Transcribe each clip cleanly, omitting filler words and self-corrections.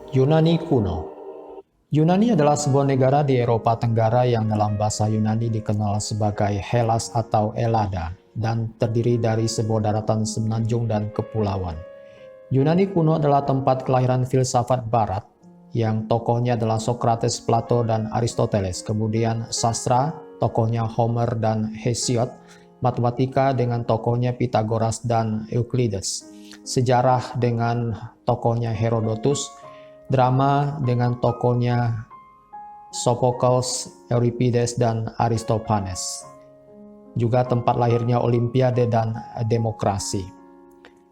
Yunani kuno. Yunani adalah sebuah negara di Eropa Tenggara yang dalam bahasa Yunani dikenal sebagai Hellas atau Ellada dan terdiri dari sebuah daratan semenanjung dan kepulauan. Yunani kuno adalah tempat kelahiran filsafat barat yang tokohnya adalah Socrates, Plato, dan Aristoteles. Kemudian sastra, tokohnya Homer dan Hesiod. Matematika dengan tokohnya Pythagoras dan Euclides. Sejarah dengan tokohnya Herodotus. Drama dengan tokohnya Sophocles, Euripides, dan Aristophanes. Juga tempat lahirnya Olimpiade dan demokrasi.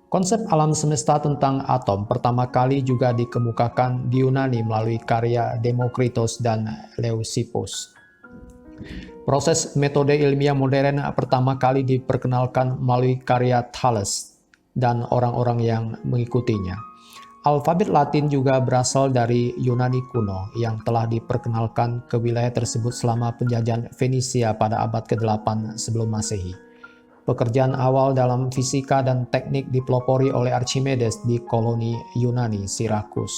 Konsep alam semesta tentang atom pertama kali juga dikemukakan di Yunani melalui karya Demokritos dan Leucippus. Proses metode ilmiah modern pertama kali diperkenalkan melalui karya Thales dan orang-orang yang mengikutinya. Alfabet Latin juga berasal dari Yunani kuno yang telah diperkenalkan ke wilayah tersebut selama penjajahan Fenisia pada abad ke-8 sebelum Masehi. Pekerjaan awal dalam fisika dan teknik dipelopori oleh Archimedes di koloni Yunani, Sirakus.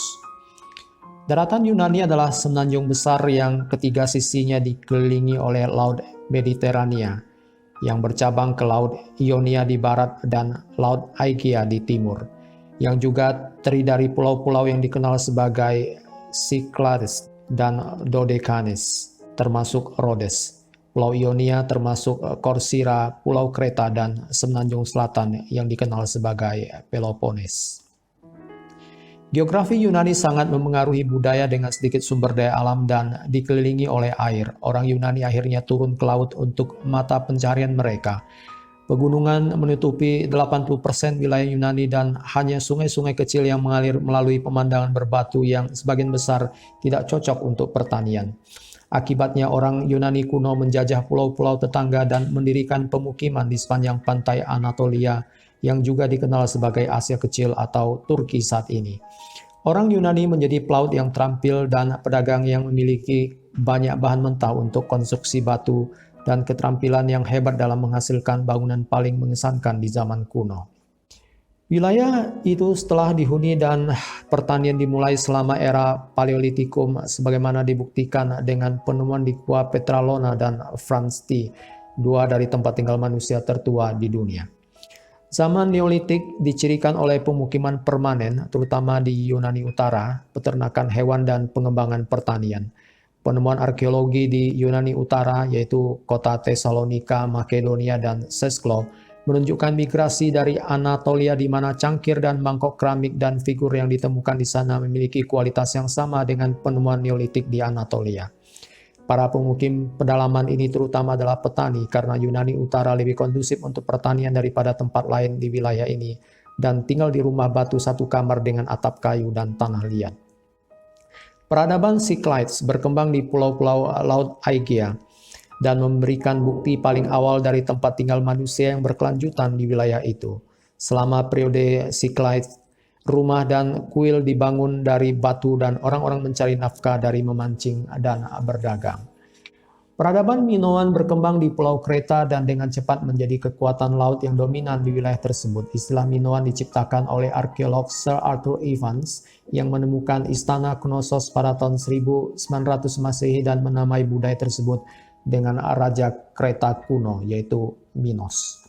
Daratan Yunani adalah semenanjung besar yang ketiga sisinya dikelilingi oleh Laut Mediterania yang bercabang ke Laut Ionia di barat dan Laut Aegea di timur, yang juga terdiri dari pulau-pulau yang dikenal sebagai Cyclades dan Dodecanese, termasuk Rhodes. Pulau Ionia termasuk Corcyra, Pulau Kreta, dan semenanjung selatan yang dikenal sebagai Peloponnes. Geografi Yunani sangat memengaruhi budaya dengan sedikit sumber daya alam dan dikelilingi oleh air. Orang Yunani akhirnya turun ke laut untuk mata pencaharian mereka. Pegunungan menutupi 80% wilayah Yunani dan hanya sungai-sungai kecil yang mengalir melalui pemandangan berbatu yang sebagian besar tidak cocok untuk pertanian. Akibatnya orang Yunani kuno menjajah pulau-pulau tetangga dan mendirikan pemukiman di sepanjang pantai Anatolia yang juga dikenal sebagai Asia Kecil atau Turki saat ini. Orang Yunani menjadi pelaut yang terampil dan pedagang yang memiliki banyak bahan mentah untuk konstruksi batu dan keterampilan yang hebat dalam menghasilkan bangunan paling mengesankan di zaman kuno. Wilayah itu setelah dihuni dan pertanian dimulai selama era Paleolitikum sebagaimana dibuktikan dengan penemuan di Gua Petralona dan Fransti, dua dari tempat tinggal manusia tertua di dunia. Zaman Neolitik dicirikan oleh pemukiman permanen, terutama di Yunani Utara, peternakan hewan dan pengembangan pertanian. Penemuan arkeologi di Yunani Utara, yaitu kota Tesalonika, Makedonia, dan Sesklo, menunjukkan migrasi dari Anatolia di mana cangkir dan mangkok keramik dan figur yang ditemukan di sana memiliki kualitas yang sama dengan penemuan Neolitik di Anatolia. Para pemukim pedalaman ini terutama adalah petani karena Yunani Utara lebih kondusif untuk pertanian daripada tempat lain di wilayah ini dan tinggal di rumah batu satu kamar dengan atap kayu dan tanah liat. Peradaban Cyclades berkembang di pulau-pulau Laut Aegea dan memberikan bukti paling awal dari tempat tinggal manusia yang berkelanjutan di wilayah itu. Selama periode Cyclades, rumah dan kuil dibangun dari batu dan orang-orang mencari nafkah dari memancing dan berdagang. Peradaban Minoan berkembang di Pulau Kreta dan dengan cepat menjadi kekuatan laut yang dominan di wilayah tersebut. Istilah Minoan diciptakan oleh arkeolog Sir Arthur Evans yang menemukan istana Knossos pada tahun 1900 Masehi dan menamai budaya tersebut dengan Raja Kreta kuno, yaitu Minos.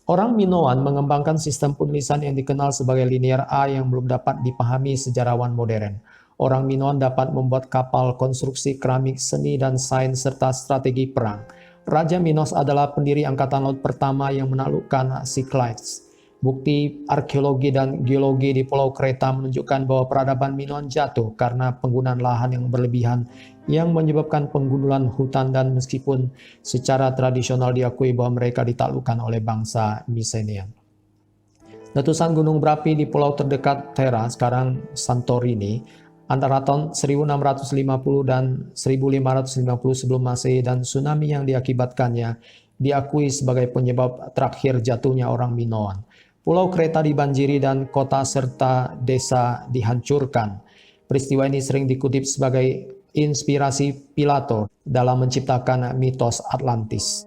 Orang Minoan mengembangkan sistem penulisan yang dikenal sebagai linear A yang belum dapat dipahami sejarawan modern. Orang Minoan dapat membuat kapal, konstruksi keramik, seni dan sains, serta strategi perang. Raja Minos adalah pendiri angkatan laut pertama yang menaklukkan Cyclades. Bukti arkeologi dan geologi di Pulau Kreta menunjukkan bahwa peradaban Minoan jatuh karena penggunaan lahan yang berlebihan yang menyebabkan penggundulan hutan dan meskipun secara tradisional diakui bahwa mereka ditaklukkan oleh bangsa Mycenaean. Letusan gunung berapi di pulau terdekat Thera, sekarang Santorini, antara tahun 1650 dan 1550 sebelum Masehi dan tsunami yang diakibatkannya diakui sebagai penyebab terakhir jatuhnya orang Minoan. Pulau Kreta dibanjiri dan kota serta desa dihancurkan. Peristiwa ini sering dikutip sebagai inspirasi Plato dalam menciptakan mitos Atlantis.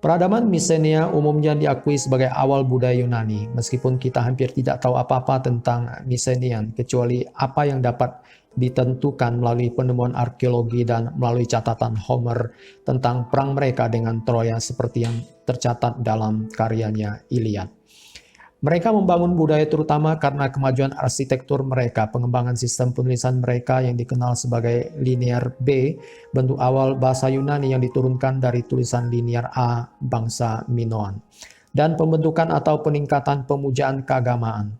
Peradaban Mycenae umumnya diakui sebagai awal budaya Yunani, meskipun kita hampir tidak tahu apa-apa tentang Mycenaean, kecuali apa yang dapat ditentukan melalui penemuan arkeologi dan melalui catatan Homer tentang perang mereka dengan Troya seperti yang tercatat dalam karyanya Iliad. Mereka membangun budaya terutama karena kemajuan arsitektur mereka, pengembangan sistem penulisan mereka yang dikenal sebagai linear B, bentuk awal bahasa Yunani yang diturunkan dari tulisan linear A bangsa Minoan, dan pembentukan atau peningkatan pemujaan keagamaan.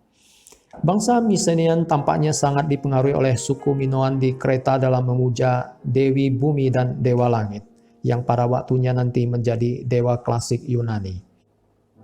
Bangsa Mycenaean tampaknya sangat dipengaruhi oleh suku Minoan di Kreta dalam memuja Dewi Bumi dan Dewa Langit, yang pada waktunya nanti menjadi dewa klasik Yunani.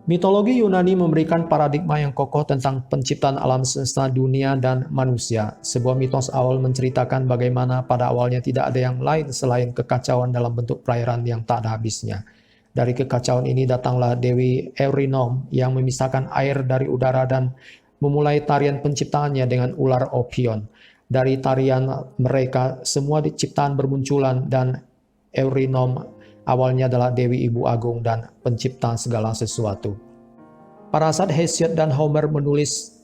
Mitologi Yunani memberikan paradigma yang kokoh tentang penciptaan alam semesta, dunia, dan manusia. Sebuah mitos awal menceritakan bagaimana pada awalnya tidak ada yang lain selain kekacauan dalam bentuk perairan yang tak ada habisnya. Dari kekacauan ini datanglah Dewi Eurynome yang memisahkan air dari udara dan memulai tarian penciptaannya dengan ular Ophion. Dari tarian mereka, semua ciptaan bermunculan dan Eurynome awalnya adalah Dewi Ibu Agung dan pencipta segala sesuatu. Pada saat Hesiod dan Homer menulis,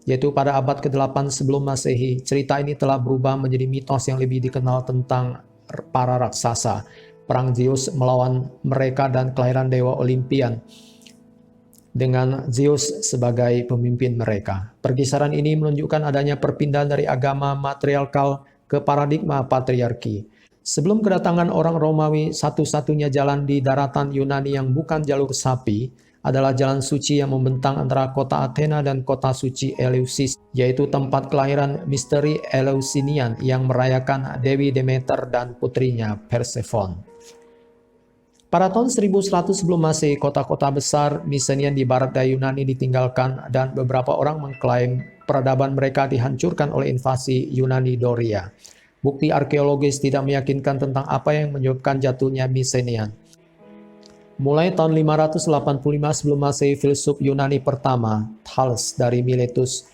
yaitu pada abad ke-8 sebelum Masehi, cerita ini telah berubah menjadi mitos yang lebih dikenal tentang para raksasa, perang Zeus melawan mereka dan kelahiran dewa Olympian, dengan Zeus sebagai pemimpin mereka. Pergeseran ini menunjukkan adanya perpindahan dari agama matriarkal ke paradigma patriarki. Sebelum kedatangan orang Romawi, satu-satunya jalan di daratan Yunani yang bukan jalur sapi adalah jalan suci yang membentang antara kota Athena dan kota suci Eleusis, yaitu tempat kelahiran misteri Eleusinian yang merayakan Dewi Demeter dan putrinya Persephone. Pada tahun 1100 sebelum Masehi, kota-kota besar Mycenaean di barat daya Yunani ditinggalkan dan beberapa orang mengklaim peradaban mereka dihancurkan oleh invasi Yunani Doria. Bukti arkeologis tidak meyakinkan tentang apa yang menyebabkan jatuhnya Mycenaean. Mulai tahun 585 sebelum Masehi, filsuf Yunani pertama, Thales dari Miletus,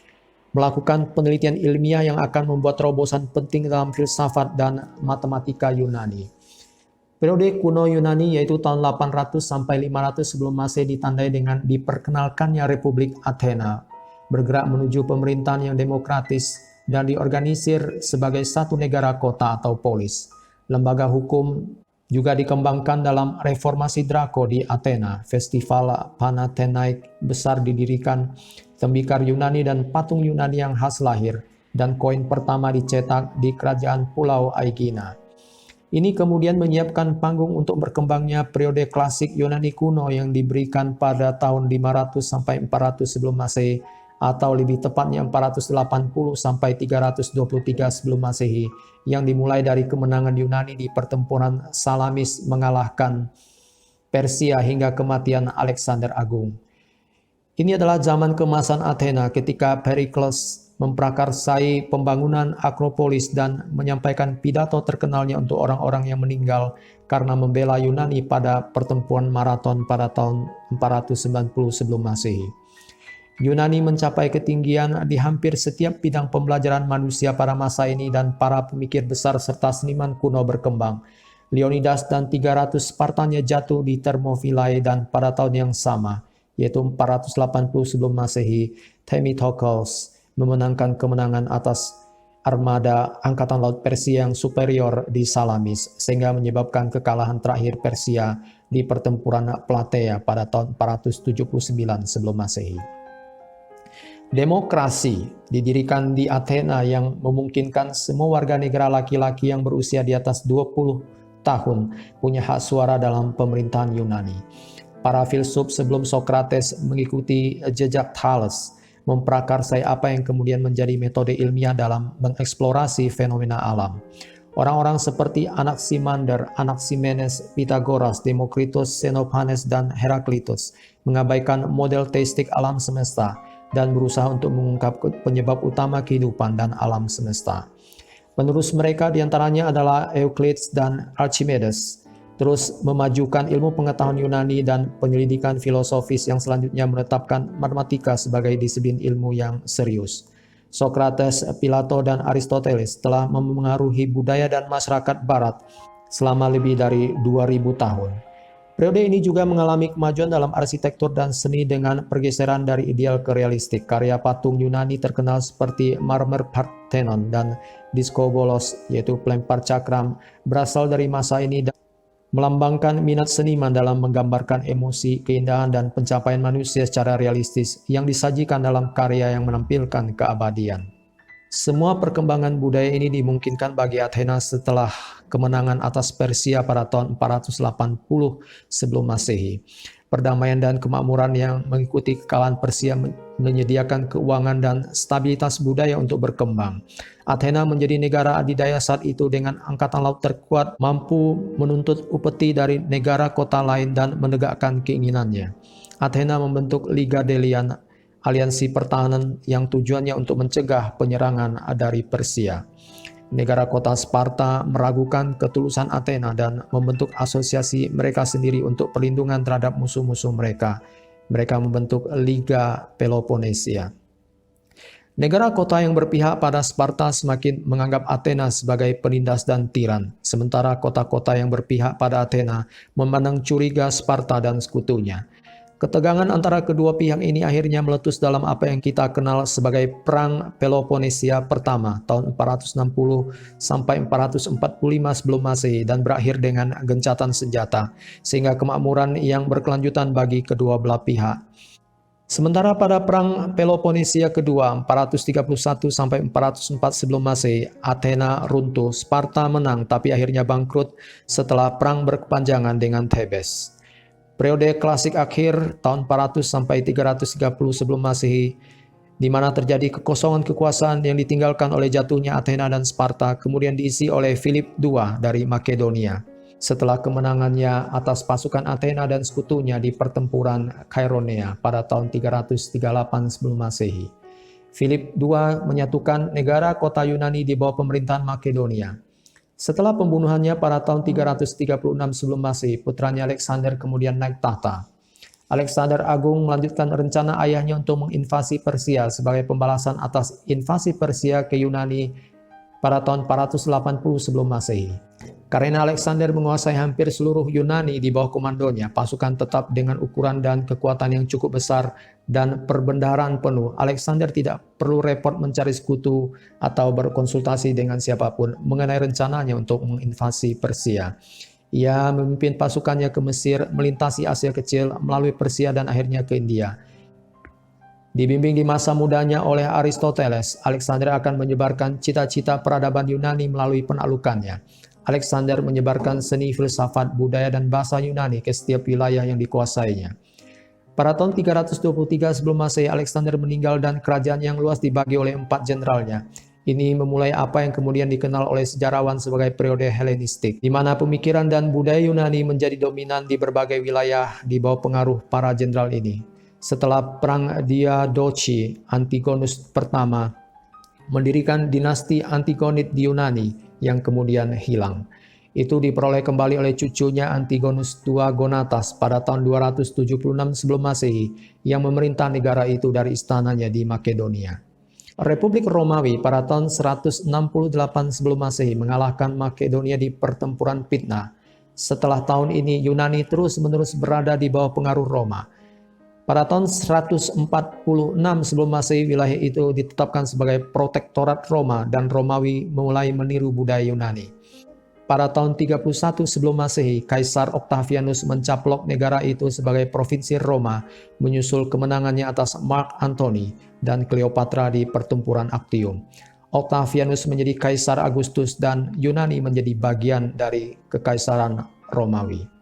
melakukan penelitian ilmiah yang akan membuat terobosan penting dalam filsafat dan matematika Yunani. Periode kuno Yunani yaitu tahun 800 sampai 500 sebelum Masehi ditandai dengan diperkenalkannya Republik Athena, bergerak menuju pemerintahan yang demokratis dan diorganisir sebagai satu negara kota atau polis. Lembaga hukum juga dikembangkan dalam reformasi Draco di Athena. Festival Panathenaik besar didirikan, tembikar Yunani dan patung Yunani yang khas lahir, dan koin pertama dicetak di kerajaan Pulau Aegina. Ini kemudian menyiapkan panggung untuk berkembangnya periode klasik Yunani kuno yang diberikan pada tahun 500 sampai 400 sebelum Masehi, atau lebih tepatnya 480 sampai 323 sebelum Masehi, yang dimulai dari kemenangan Yunani di pertempuran Salamis mengalahkan Persia hingga kematian Alexander Agung. Ini adalah zaman keemasan Athena ketika Pericles memprakarsai pembangunan Akropolis dan menyampaikan pidato terkenalnya untuk orang-orang yang meninggal karena membela Yunani pada pertempuran Marathon pada tahun 490 sebelum Masehi. Yunani mencapai ketinggian di hampir setiap bidang pembelajaran manusia pada masa ini dan para pemikir besar serta seniman kuno berkembang. Leonidas dan 300 Spartanya jatuh di Thermopylae dan pada tahun yang sama, yaitu 480 sebelum Masehi, Themistocles memenangkan kemenangan atas armada angkatan laut Persia yang superior di Salamis, sehingga menyebabkan kekalahan terakhir Persia di pertempuran Plataea pada tahun 479 sebelum Masehi. Demokrasi didirikan di Athena yang memungkinkan semua warga negara laki-laki yang berusia di atas 20 tahun punya hak suara dalam pemerintahan Yunani. Para filsuf sebelum Socrates mengikuti jejak Thales, memprakarsai apa yang kemudian menjadi metode ilmiah dalam mengeksplorasi fenomena alam. Orang-orang seperti Anaximander, Anaximenes, Pythagoras, Demokritus, Xenophanes, dan Heraklitus mengabaikan model teistik alam semesta dan berusaha untuk mengungkap penyebab utama kehidupan dan alam semesta. Penerus mereka diantaranya adalah Euclides dan Archimedes, terus memajukan ilmu pengetahuan Yunani dan penyelidikan filosofis yang selanjutnya menetapkan matematika sebagai disiplin ilmu yang serius. Socrates, Plato, dan Aristoteles telah memengaruhi budaya dan masyarakat barat selama lebih dari 2000 tahun. Periode ini juga mengalami kemajuan dalam arsitektur dan seni dengan pergeseran dari ideal ke realistik. Karya patung Yunani terkenal seperti marmer Parthenon dan Diskobolos, yaitu pelempar cakram, berasal dari masa ini dan melambangkan minat seniman dalam menggambarkan emosi, keindahan, dan pencapaian manusia secara realistis yang disajikan dalam karya yang menampilkan keabadian. Semua perkembangan budaya ini dimungkinkan bagi Athena setelah kemenangan atas Persia pada tahun 480 sebelum Masehi. Perdamaian dan kemakmuran yang mengikuti kekalahan Persia menyediakan keuangan dan stabilitas budaya untuk berkembang. Athena menjadi negara adidaya saat itu dengan angkatan laut terkuat, mampu menuntut upeti dari negara kota lain dan menegakkan keinginannya. Athena membentuk Liga Delian, aliansi pertahanan yang tujuannya untuk mencegah penyerangan dari Persia. Negara kota Sparta meragukan ketulusan Athena dan membentuk asosiasi mereka sendiri untuk perlindungan terhadap musuh-musuh mereka. Mereka membentuk Liga Peloponnesia. Negara kota yang berpihak pada Sparta semakin menganggap Athena sebagai penindas dan tiran, sementara kota-kota yang berpihak pada Athena memandang curiga Sparta dan sekutunya. Ketegangan antara kedua pihak ini akhirnya meletus dalam apa yang kita kenal sebagai Perang Peloponnesia pertama tahun 460 sampai 445 sebelum Masehi dan berakhir dengan gencatan senjata, sehingga kemakmuran yang berkelanjutan bagi kedua belah pihak. Sementara pada Perang Peloponnesia kedua 431 sampai 404 sebelum Masehi, Athena runtuh, Sparta menang tapi akhirnya bangkrut setelah perang berkepanjangan dengan Thebes. Periode klasik akhir tahun 400 sampai 330 sebelum Masehi, di mana terjadi kekosongan kekuasaan yang ditinggalkan oleh jatuhnya Athena dan Sparta, kemudian diisi oleh Philip II dari Makedonia. Setelah kemenangannya atas pasukan Athena dan sekutunya di pertempuran Chaeronea pada tahun 338 sebelum Masehi, Philip II menyatukan negara kota Yunani di bawah pemerintahan Makedonia. Setelah pembunuhannya pada tahun 336 sebelum Masehi, putranya Alexander kemudian naik tahta. Alexander Agung melanjutkan rencana ayahnya untuk menginvasi Persia sebagai pembalasan atas invasi Persia ke Yunani pada tahun 480 sebelum Masehi. Karena Alexander menguasai hampir seluruh Yunani di bawah komandonya, pasukan tetap dengan ukuran dan kekuatan yang cukup besar dan perbendaharaan penuh, Alexander tidak perlu repot mencari sekutu atau berkonsultasi dengan siapapun mengenai rencananya untuk menginvasi Persia. Ia memimpin pasukannya ke Mesir, melintasi Asia Kecil, melalui Persia dan akhirnya ke India. Dibimbing di masa mudanya oleh Aristoteles, Alexander akan menyebarkan cita-cita peradaban Yunani melalui penaklukannya. Alexander menyebarkan seni, filsafat, budaya, dan bahasa Yunani ke setiap wilayah yang dikuasainya. Pada tahun 323 sebelum Masehi, Alexander meninggal dan kerajaan yang luas dibagi oleh 4 jenderalnya. Ini memulai apa yang kemudian dikenal oleh sejarawan sebagai periode Helenistik, di mana pemikiran dan budaya Yunani menjadi dominan di berbagai wilayah di bawah pengaruh para jenderal ini. Setelah Perang Diadochi, Antigonus pertama mendirikan dinasti Antigonid di Yunani yang kemudian hilang. Itu diperoleh kembali oleh cucunya Antigonus II Gonatas pada tahun 276 sebelum Masehi yang memerintah negara itu dari istananya di Makedonia. Republik Romawi pada tahun 168 sebelum Masehi mengalahkan Makedonia di pertempuran Pydna. Setelah tahun ini Yunani terus-menerus berada di bawah pengaruh Roma. Pada tahun 146 sebelum Masehi, wilayah itu ditetapkan sebagai protektorat Roma dan Romawi mulai meniru budaya Yunani. Pada tahun 31 sebelum Masehi, Kaisar Octavianus mencaplok negara itu sebagai provinsi Roma, menyusul kemenangannya atas Mark Antony dan Cleopatra di pertempuran Actium. Octavianus menjadi Kaisar Augustus dan Yunani menjadi bagian dari Kekaisaran Romawi.